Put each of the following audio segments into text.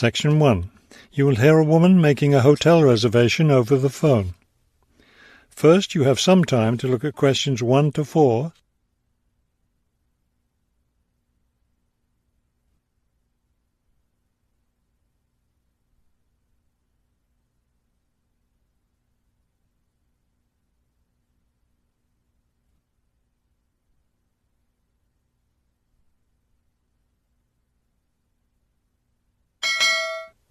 Section 1. You will hear a woman making a hotel reservation over the phone. First, you have some time to look at questions 1 to 4.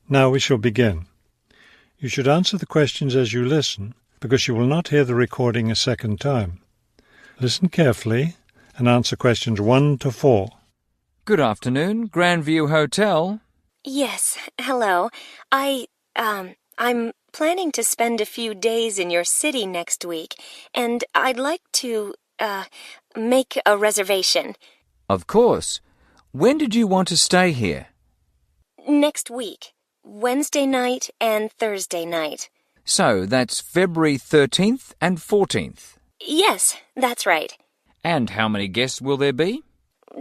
Now we shall begin. You should answer the questions as you listen, because you will not hear the recording a second time. Listen carefully and answer questions 1 to 4. Good afternoon, Grandview Hotel. Yes, hello. I'm planning to spend a few days in your city next week, and I'd like to, make a reservation. Of course. When did you want to stay here? Next week. Wednesday night and Thursday night. So that's February 13th and 14th. Yes, that's right. And how many guests will there be?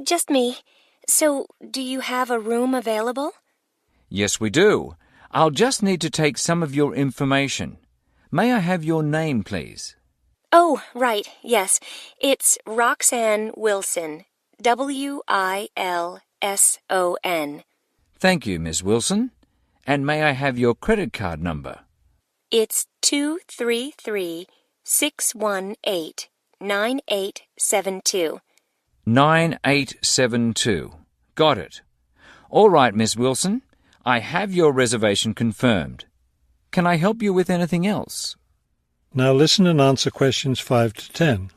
Just me. So, do you have a room available? Yes, we do. I'll just need to take some of your information. May I have your name, please? Oh, right, yes. It's Roxanne Wilson. Wilson. Thank you, Miss Wilson. And may I have your credit card number? It's 233-618-9872. 9872. Got it. All right, Miss Wilson. I have your reservation confirmed. Can I help you with anything else? Now listen and answer questions 5 to 10.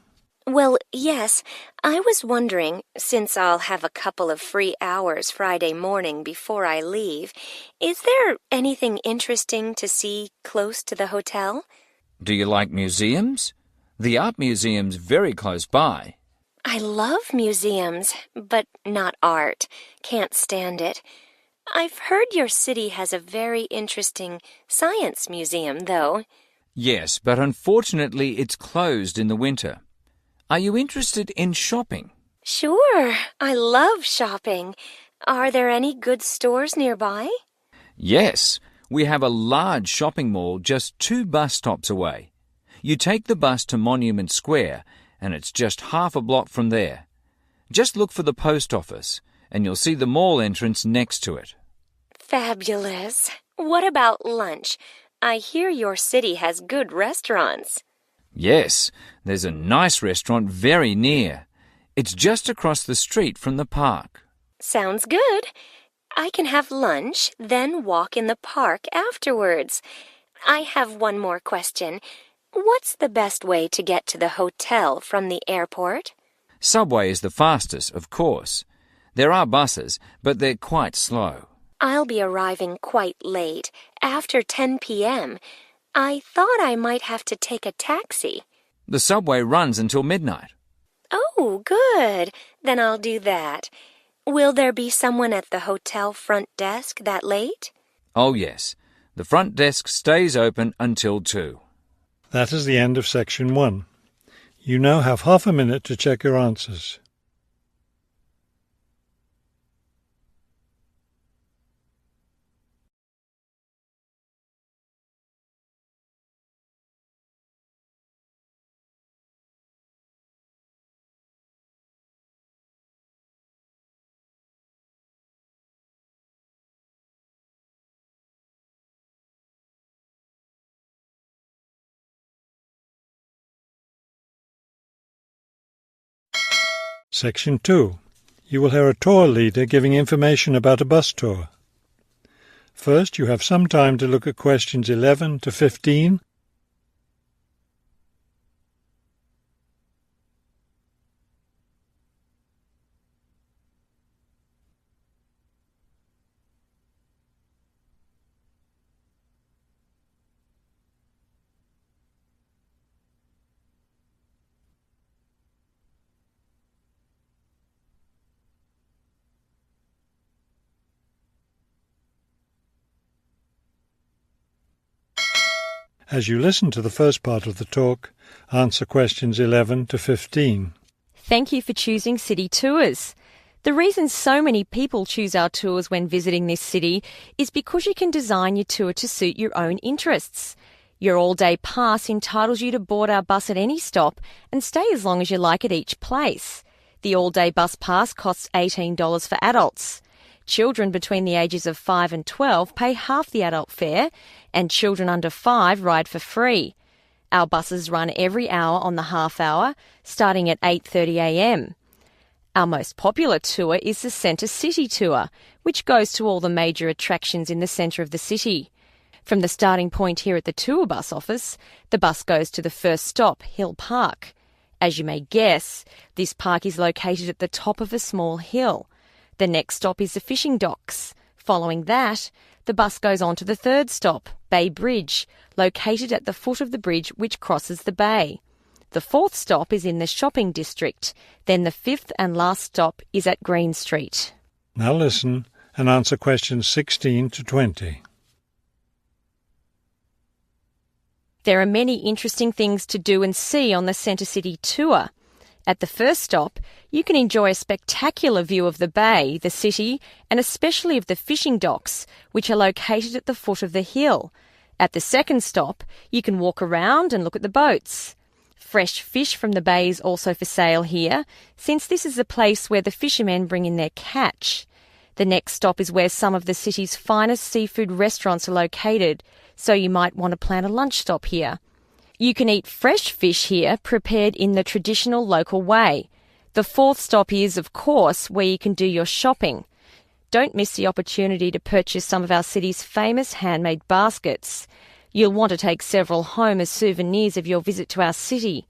Well, yes. I was wondering, since I'll have a couple of free hours Friday morning before I leave, is there anything interesting to see close to the hotel? Do you like museums? The art museum's very close by. I love museums, but not art. Can't stand it. I've heard your city has a very interesting science museum, though. Yes, but unfortunately it's closed in the winter. Are you interested in shopping? Sure, I love shopping. Are there any good stores nearby? Yes, we have a large shopping mall just 2 bus stops away. You take the bus to Monument Square, and it's just half a block from there. Just look for the post office, and you'll see the mall entrance next to it. Fabulous. What about lunch? I hear your city has good restaurants. Yes, there's a nice restaurant very near. It's just across the street from the park. Sounds good. I can have lunch, then walk in the park afterwards. I have one more question. What's the best way to get to the hotel from the airport? Subway is the fastest, of course. There are buses, but they're quite slow. I'll be arriving quite late, after 10 p.m. I thought I might have to take a taxi. The subway runs until midnight. Oh, good. Then I'll do that. Will there be someone at the hotel front desk that late? Oh, yes. The front desk stays open until 2. That is the end of Section 1. You now have half a minute to check your answers. Section 2. You will hear a tour leader giving information about a bus tour. First, you have some time to look at questions 11 to 15. As you listen to the first part of the talk, answer questions 11 to 15. Thank you for choosing City Tours. The reason so many people choose our tours when visiting this city is because you can design your tour to suit your own interests. Your all-day pass entitles you to board our bus at any stop and stay as long as you like at each place. The all-day bus pass costs $18 for adults. Children between the ages of 5 and 12 pay half the adult fare, and children under 5 ride for free. Our buses run every hour on the half hour, starting at 8:30 a.m. Our most popular tour is the Centre City Tour, which goes to all the major attractions in the centre of the city. From the starting point here at the tour bus office, the bus goes to the first stop, Hill Park. As you may guess, this park is located at the top of a small hill. The next stop is the fishing docks. Following that, the bus goes on to the third stop, Bay Bridge, located at the foot of the bridge which crosses the bay. The fourth stop is in the shopping district. Then the fifth and last stop is at Green Street. Now listen and answer questions 16 to 20. There are many interesting things to do and see on the Centre City tour. At the first stop, you can enjoy a spectacular view of the bay, the city, and especially of the fishing docks, which are located at the foot of the hill. At the second stop, you can walk around and look at the boats. Fresh fish from the bay is also for sale here, since this is the place where the fishermen bring in their catch. The next stop is where some of the city's finest seafood restaurants are located, so you might want to plan a lunch stop here. You can eat fresh fish here, prepared in the traditional local way. The fourth stop is, of course, where you can do your shopping. Don't miss the opportunity to purchase some of our city's famous handmade baskets. You'll want to take several home as souvenirs of your visit to our city.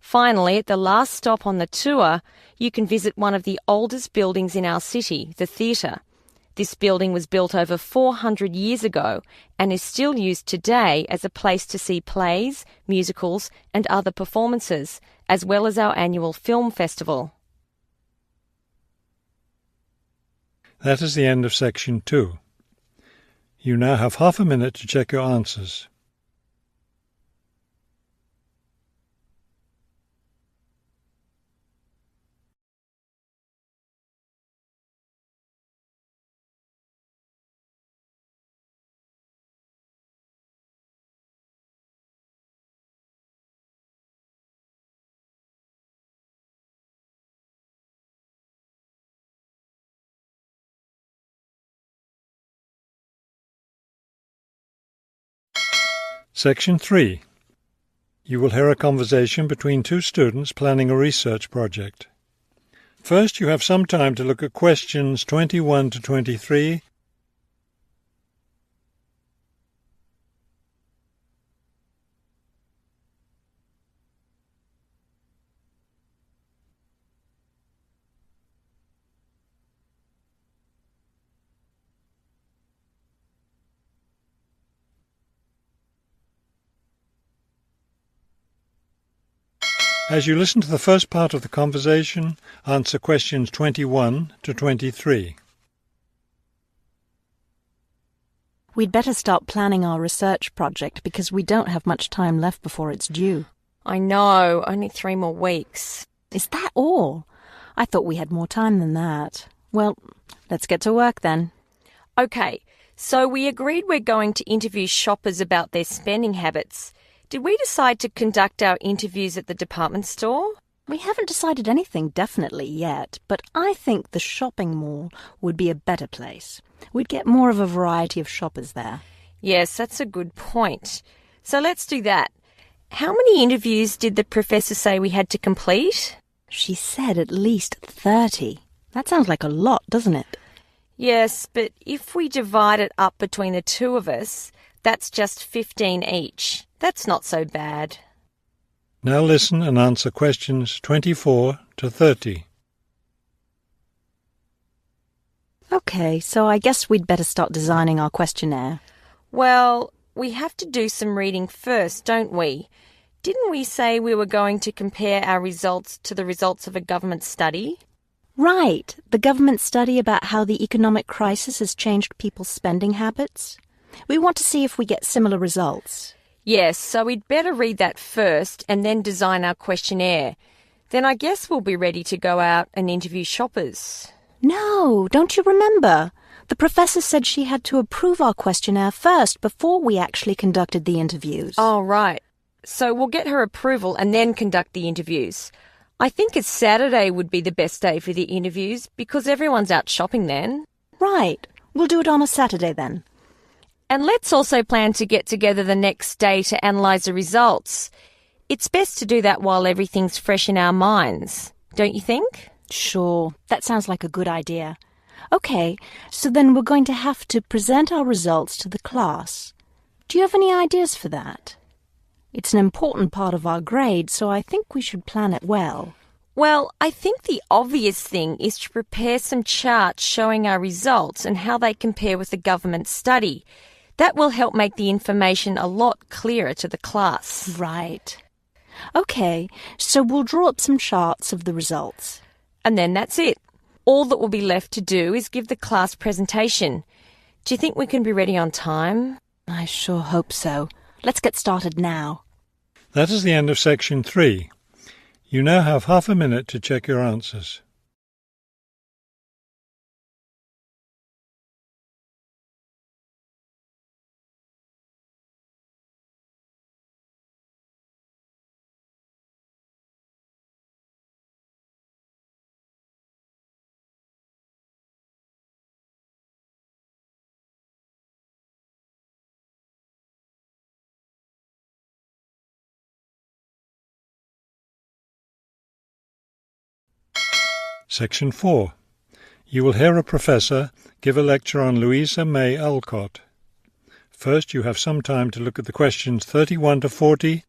Finally, at the last stop on the tour, you can visit one of the oldest buildings in our city, the theatre. This building was built over 400 years ago and is still used today as a place to see plays, musicals and other performances, as well as our annual film festival. That is the end of section 2. You now have half a minute to check your answers. Section 3. You will hear a conversation between two students planning a research project. First, you have some time to look at questions 21 to 23 As you listen to the first part of the conversation, answer questions 21 to 23. We'd better start planning our research project because we don't have much time left before it's due. I know, only 3 more weeks. Is that all? I thought we had more time than that. Well, let's get to work then. Okay, so we agreed we're going to interview shoppers about their spending habits. Did we decide to conduct our interviews at the department store? We haven't decided anything definitely yet, but I think the shopping mall would be a better place. We'd get more of a variety of shoppers there. Yes, that's a good point. So let's do that. How many interviews did the professor say we had to complete? She said at least 30. That sounds like a lot, doesn't it? Yes, but if we divide it up between the two of us, that's just 15 each. That's not so bad. Now listen and answer questions 24 to 30. Okay, so I guess we'd better start designing our questionnaire. Well, we have to do some reading first, don't we? Didn't we say we were going to compare our results to the results of a government study? Right, the government study about how the economic crisis has changed people's spending habits. We want to see if we get similar results. Yes, so we'd better read that first and then design our questionnaire. Then I guess we'll be ready to go out and interview shoppers. No, don't you remember? The professor said she had to approve our questionnaire first before we actually conducted the interviews. Oh, right. So we'll get her approval and then conduct the interviews. I think a Saturday would be the best day for the interviews because everyone's out shopping then. Right. We'll do it on a Saturday then. And let's also plan to get together the next day to analyse the results. It's best to do that while everything's fresh in our minds, don't you think? Sure. That sounds like a good idea. Okay, so then we're going to have to present our results to the class. Do you have any ideas for that? It's an important part of our grade, so I think we should plan it well. Well, I think the obvious thing is to prepare some charts showing our results and how they compare with the government study. That will help make the information a lot clearer to the class. Right. Okay, so we'll draw up some charts of the results. And then that's it. All that will be left to do is give the class presentation. Do you think we can be ready on time? I sure hope so. Let's get started now. That is the end of section 3. You now have half a minute to check your answers. Section 4. You will hear a professor give a lecture on Louisa May Alcott. First, you have some time to look at the questions 31 to 40.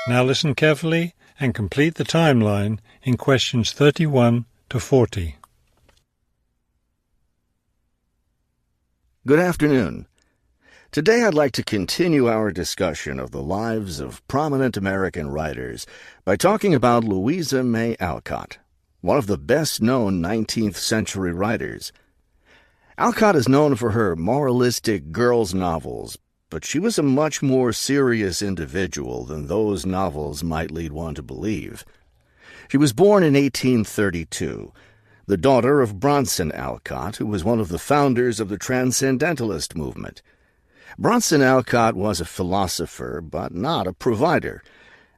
Now listen carefully and complete the timeline in questions 31 to 40. Good afternoon. Today I'd like to continue our discussion of the lives of prominent American writers by talking about Louisa May Alcott, one of the best-known 19th century writers. Alcott is known for her moralistic girls' novels, but she was a much more serious individual than those novels might lead one to believe. She was born in 1832, the daughter of Bronson Alcott, who was one of the founders of the Transcendentalist movement. Bronson Alcott was a philosopher, but not a provider,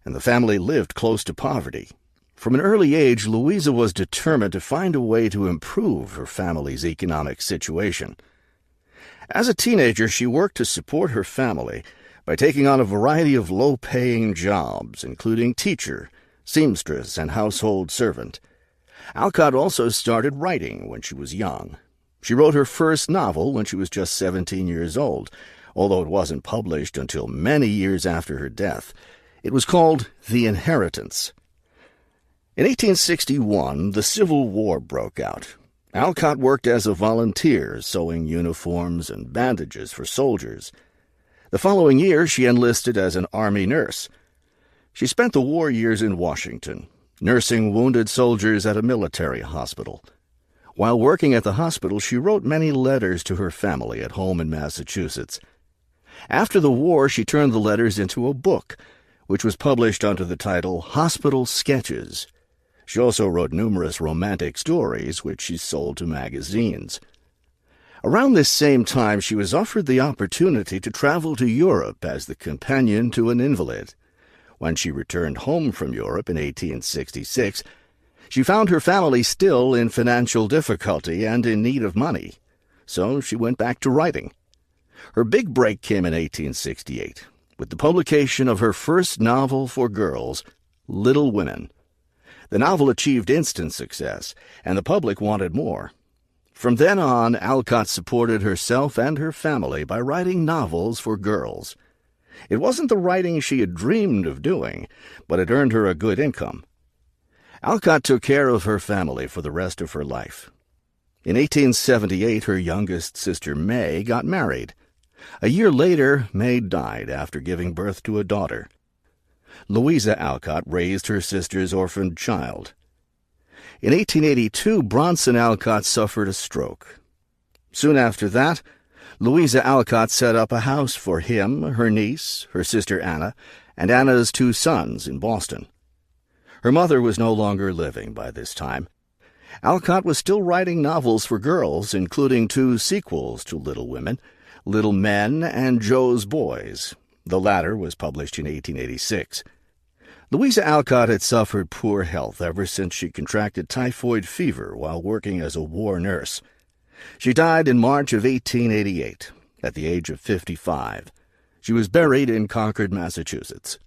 and the family lived close to poverty. From an early age, Louisa was determined to find a way to improve her family's economic situation. As a teenager, she worked to support her family by taking on a variety of low-paying jobs, including teacher, seamstress, and household servant. Alcott also started writing when she was young. She wrote her first novel when she was just 17 years old, although it wasn't published until many years after her death. It was called The Inheritance. In 1861, the Civil War broke out. Alcott worked as a volunteer, sewing uniforms and bandages for soldiers. The following year, she enlisted as an Army nurse. She spent the war years in Washington, nursing wounded soldiers at a military hospital. While working at the hospital, she wrote many letters to her family at home in Massachusetts. After the war, she turned the letters into a book, which was published under the title Hospital Sketches. She also wrote numerous romantic stories, which she sold to magazines. Around this same time, she was offered the opportunity to travel to Europe as the companion to an invalid. When she returned home from Europe in 1866, she found her family still in financial difficulty and in need of money, so she went back to writing. Her big break came in 1868, with the publication of her first novel for girls, Little Women. The novel achieved instant success, and the public wanted more. From then on, Alcott supported herself and her family by writing novels for girls. It wasn't the writing she had dreamed of doing, but it earned her a good income. Alcott took care of her family for the rest of her life. In 1878, her youngest sister May got married. A year later, May died after giving birth to a daughter. Louisa Alcott raised her sister's orphaned child. In 1882, Bronson Alcott suffered a stroke. Soon after that, Louisa Alcott set up a house for him, her niece, her sister Anna, and Anna's 2 sons in Boston. Her mother was no longer living by this time. Alcott was still writing novels for girls, including 2 sequels to Little Women, Little Men and Joe's Boys. The latter was published in 1886. Louisa Alcott had suffered poor health ever since she contracted typhoid fever while working as a war nurse. She died in March of 1888, at the age of 55. She was buried in Concord, Massachusetts.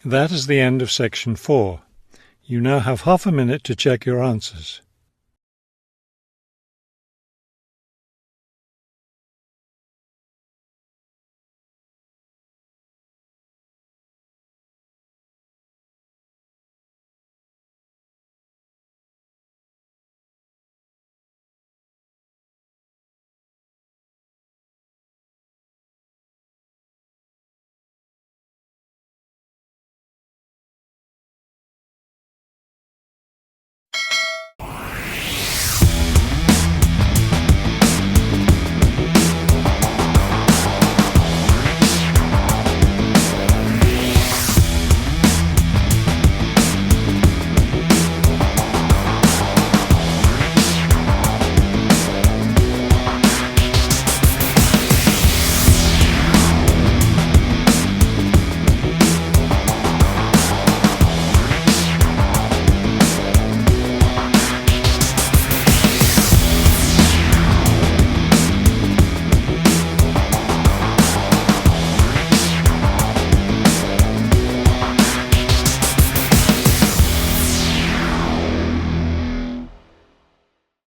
That is the end of Section 4. You now have half a minute to check your answers.